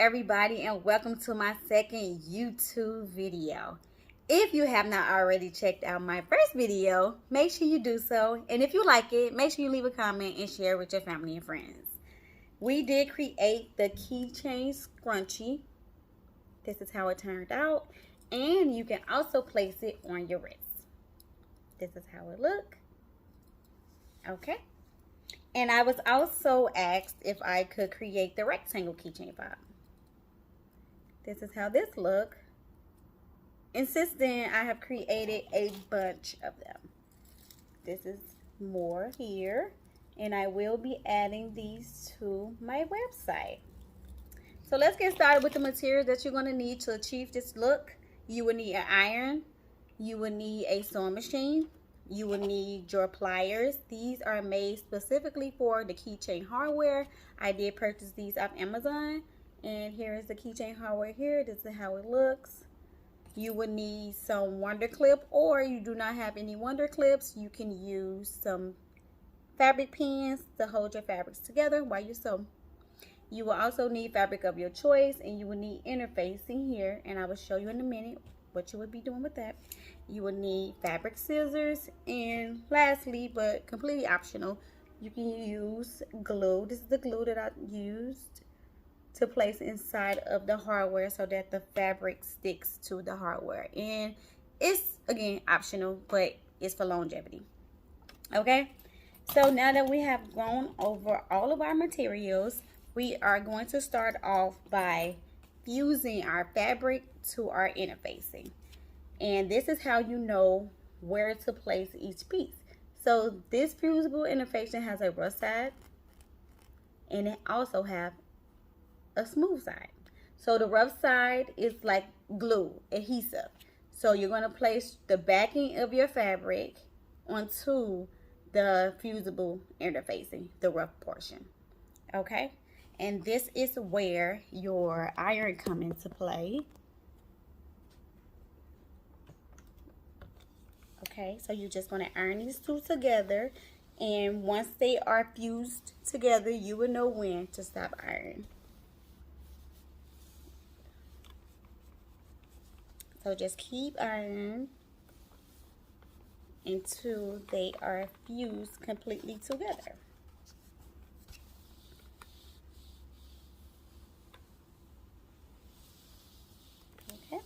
everybody, and welcome to my second YouTube video. If you have not already checked out my first video, make sure you do so. And if you like it, make sure you leave a comment and share with your family and friends. We did create the keychain scrunchie. This is how it turned out. And you can also place it on your wrist. This is how it looks. Okay. And I was also asked if I could create the rectangle keychain fob. This is how this looks. And since then, I have created a bunch of them. This is more here. And I will be adding these to my website. So let's get started with the materials that you're going to need to achieve this look. You will need an iron. You will need a sewing machine. You will need your pliers. These are made specifically for the keychain hardware. I did purchase these off Amazon. And here is the keychain hardware here. This is how it looks. You will need some Wonder Clip, or you do not have any Wonder Clips, you can use some fabric pins to hold your fabrics together while you sew. You will also need fabric of your choice, and you will need interfacing here, and I will show you in a minute what you would be doing with that. You will need fabric scissors, and lastly, but completely optional, you can use glue. This is the glue that I used to place inside of the hardware so that the fabric sticks to the hardware. And it's, again, optional, but it's for longevity. Okay, so now that we have gone over all of our materials, we are going to start off by fusing our fabric to our interfacing. And this is how you know where to place each piece. So this fusible interfacing has a rough side, and it also have a smooth side. So the rough side is like glue, adhesive. So you're going to place the backing of your fabric onto the fusible interfacing, the rough portion. Okay, and this is where your iron comes into play. Okay, so you're just going to iron these two together, and once they are fused together, you will know when to stop ironing. So just keep ironing until they are fused completely together. Okay.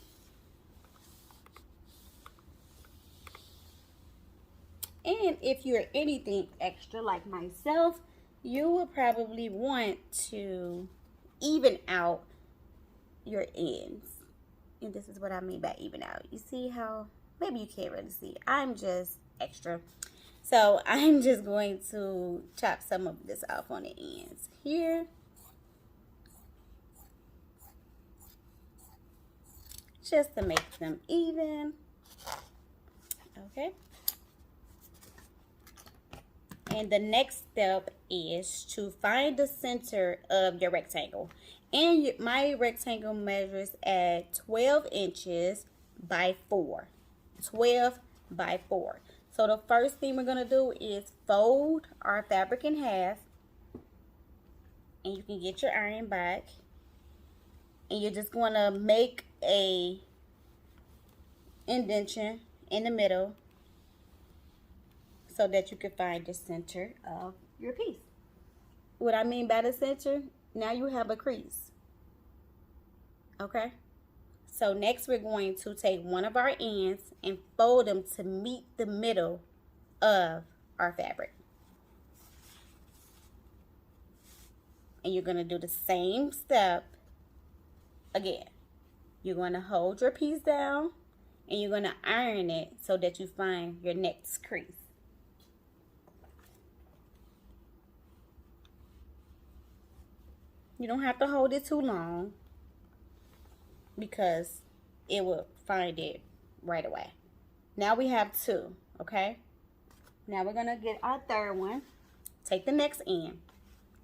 And if you're anything extra like myself, you will probably want to even out your ends. And this is what I mean by even out. You see how, maybe you can't really see. I'm just extra. So I'm just going to chop some of this off on the ends here. Just to make them even. Okay. And the next step is to find the center of your rectangle. And my rectangle measures at 12 inches by 4. 12 by 4. So the first thing we're going to do is fold our fabric in half. And you can get your iron back. And you're just going to make a indentation in the middle so that you can find the center of your piece. What I mean by the center, now you have a crease. Okay, so next we're going to take one of our ends and fold them to meet the middle of our fabric. And you're going to do the same step again. You're going to hold your piece down and you're going to iron it so that you find your next crease. You don't have to hold it too long because it will find it right away. Now we have 2, okay? Now we're going to get our third one. Take the next end.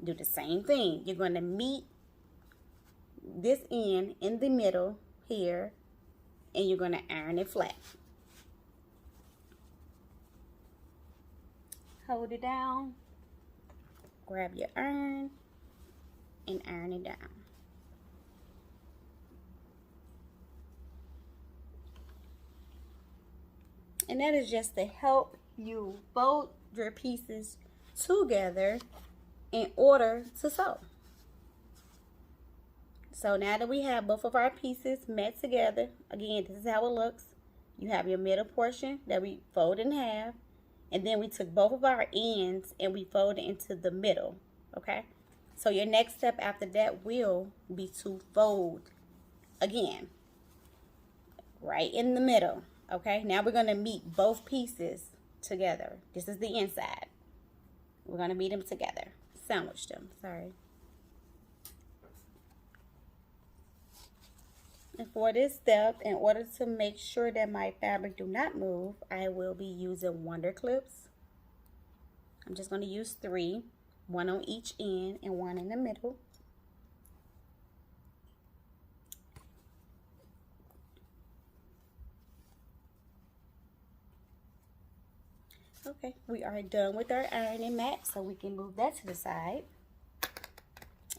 Do the same thing. You're going to meet this end in the middle here, and you're going to iron it flat. Hold it down. Grab your iron and iron it down. And that is just to help you fold your pieces together in order to sew. So now that we have both of our pieces met together, again, this is how it looks. You have your middle portion that we fold in half, and then we took both of our ends and we folded into the middle, okay? So your next step after that will be to fold again, right in the middle, okay? Now we're gonna meet both pieces together. This is the inside. We're gonna meet them together, sandwich them, sorry. And for this step, in order to make sure that my fabric do not move, I will be using Wonder Clips. I'm just going to use 3, 1 on each end and 1 in the middle. Okay, we are done with our ironing mat, so we can move that to the side.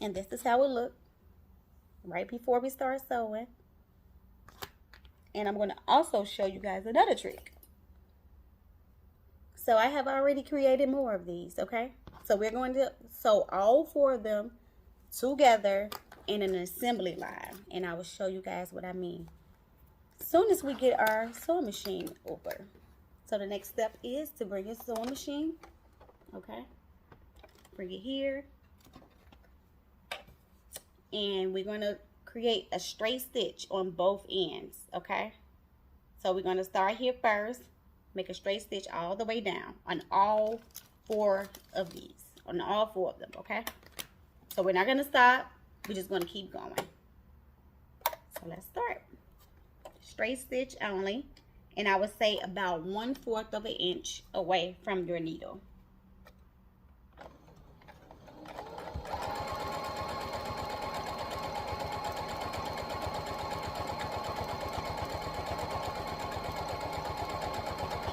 And this is how it looks right before we start sewing. And I'm going to also show you guys another trick. So I have already created more of these, okay? So we're going to sew all 4 of them together in an assembly line. And I will show you guys what I mean as soon as we get our sewing machine over. So the next step is to bring your sewing machine, okay? Bring it here. And we're going to create a straight stitch on both ends, okay? So we're going to start here first, make a straight stitch all the way down on all 4 of these, on all 4 of them, okay? So we're not going to stop, we're just going to keep going. So let's start. Straight stitch only, and I would say about 1/4 of an inch away from your needle.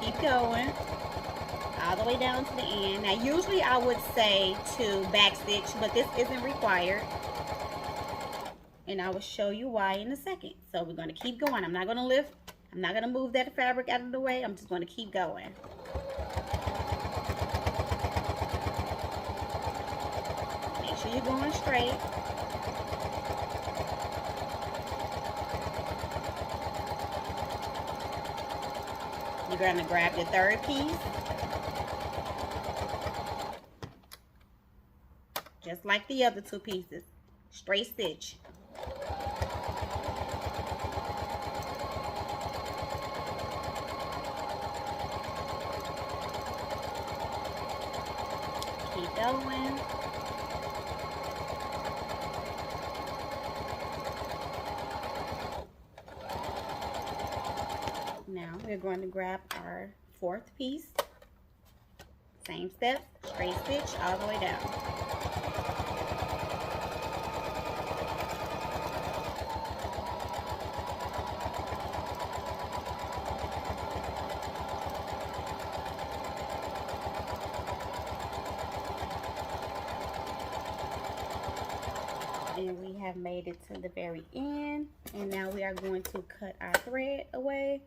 Keep going all the way down to the end. Now usually I would say to back stitch, but this isn't required, and I will show you why in a second. So we're going to keep going. I'm not going to lift, I'm not going to move that fabric out of the way. I'm just going to keep going. Make sure you're going straight. You're going to grab your 3rd piece, just like the other 2 pieces. Straight stitch. Keep going. Now we're going to grab our 4th piece. Same step, straight stitch all the way down. And we have made it to the very end, and now we are going to cut our thread away.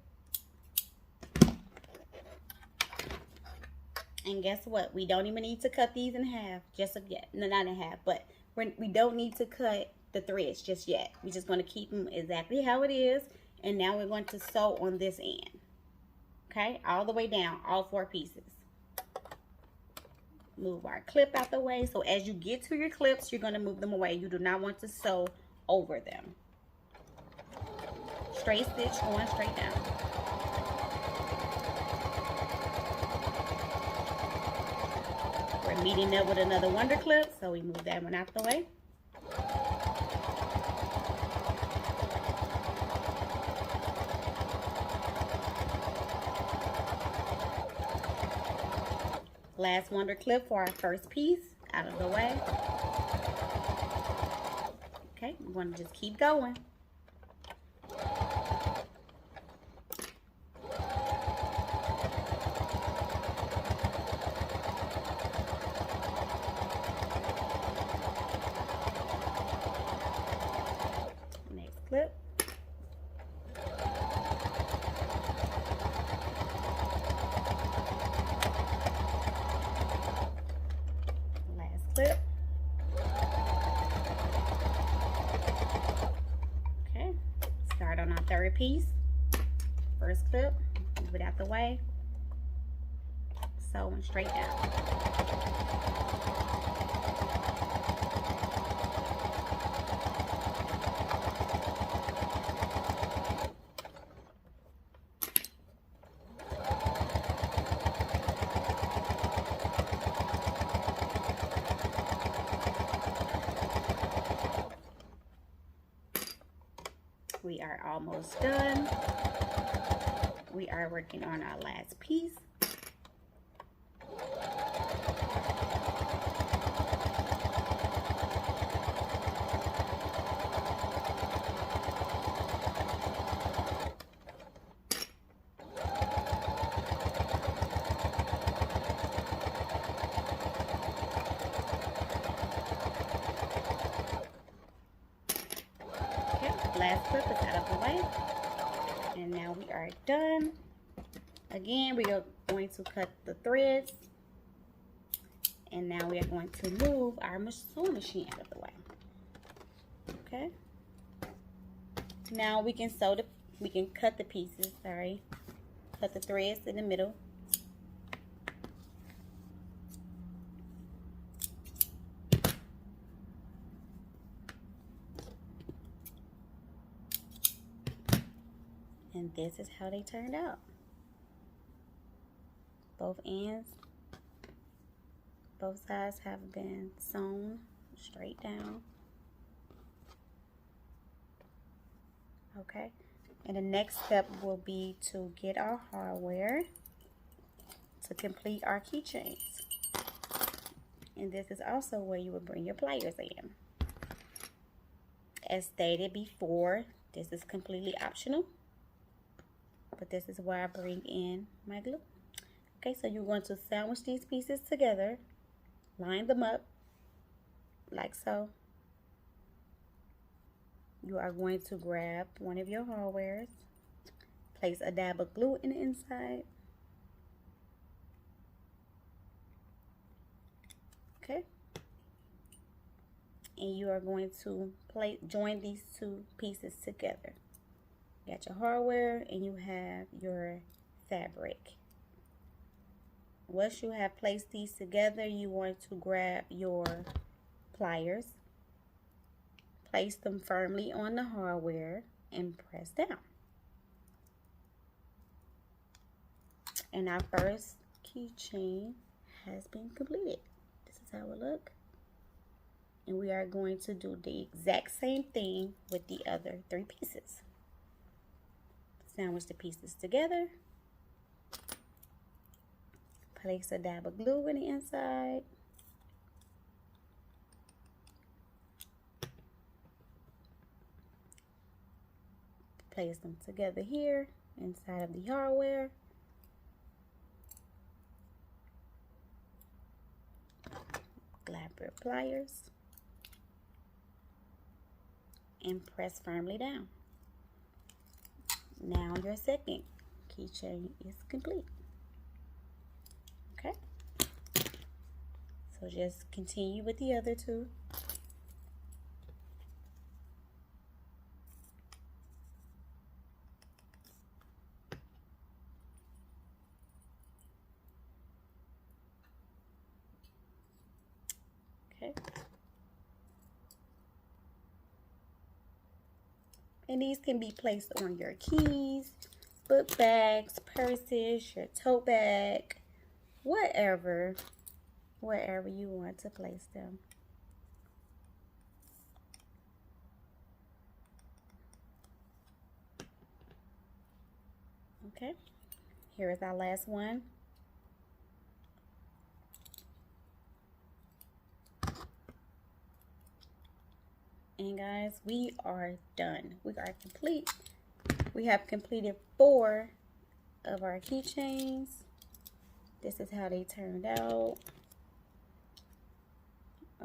And guess what? We don't even need to cut these in half just yet. No, not in half, but we don't need to cut the threads just yet. We're just going to keep them exactly how it is. And now we're going to sew on this end. Okay? All the way down, all 4 pieces. Move our clip out the way. So as you get to your clips, you're going to move them away. You do not want to sew over them. Straight stitch going straight down. We're meeting up with another Wonder Clip, so we move that one out the way. Last Wonder Clip for our first piece, out of the way. Okay, we're going to just keep going. Next clip. piece. First clip, move it out the way. Sewing straight down. We are almost done. We are working on our last piece. Last clip is out of the way, and now we are done. Again, we are going to cut the threads, and now we are going to move our sewing machine out of the way. Okay. Now we can cut the pieces. Sorry, cut the threads in the middle. And this is how they turned out. Both ends, both sides have been sewn straight down. Okay, and the next step will be to get our hardware to complete our keychains. And this is also where you will bring your pliers in. As stated before, this is completely optional, but this is where I bring in my glue. Okay, so you're going to sandwich these pieces together, line them up like so. You are going to grab one of your hardwares, place a dab of glue in the inside. Okay, and you are going to join these two pieces together. You got your hardware and you have your fabric. Once you have placed these together, you want to grab your pliers, place them firmly on the hardware, and press down. And our first keychain has been completed. This is how it looks. And we are going to do the exact same thing with the other three pieces. Sandwich the pieces together. Place a dab of glue in the inside. Place them together here inside of the hardware. Grab your pliers and press firmly down. Now your second keychain is complete. Okay, so just continue with the other two. Okay, and these can be placed on your keys, book bags, purses, your tote bag, wherever you want to place them. Okay, here is our last one. And guys, we are done. We are complete. We have completed 4 of our keychains. This is how they turned out.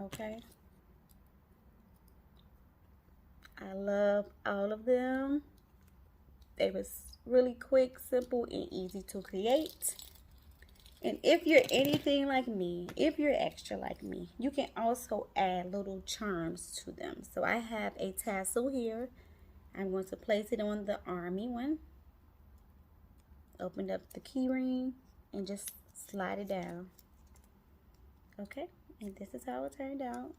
Okay. I love all of them. They was really quick, simple, and easy to create. And if you're anything like me, if you're extra like me, you can also add little charms to them. So I have a tassel here. I'm going to place it on the army one. Open up the key ring and just slide it down. Okay, and this is how it turned out.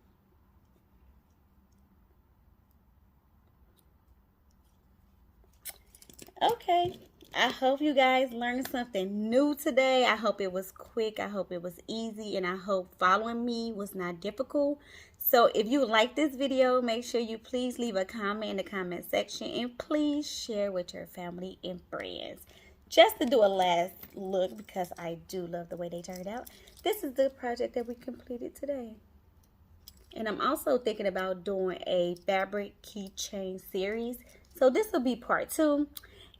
Okay, I hope you guys learned something new today. I hope it was quick. I hope it was easy. And I hope following me was not difficult. So if you like this video, make sure you please leave a comment in the comment section. And please share with your family and friends. Just to do a last look, because I do love the way they turned out. This is the project that we completed today. And I'm also thinking about doing a fabric keychain series. So this will be part 2.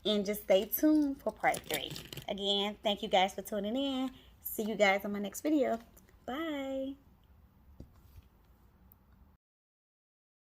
And just stay tuned for part 3. Again, thank you guys for tuning in. See you guys on my next video. Bye.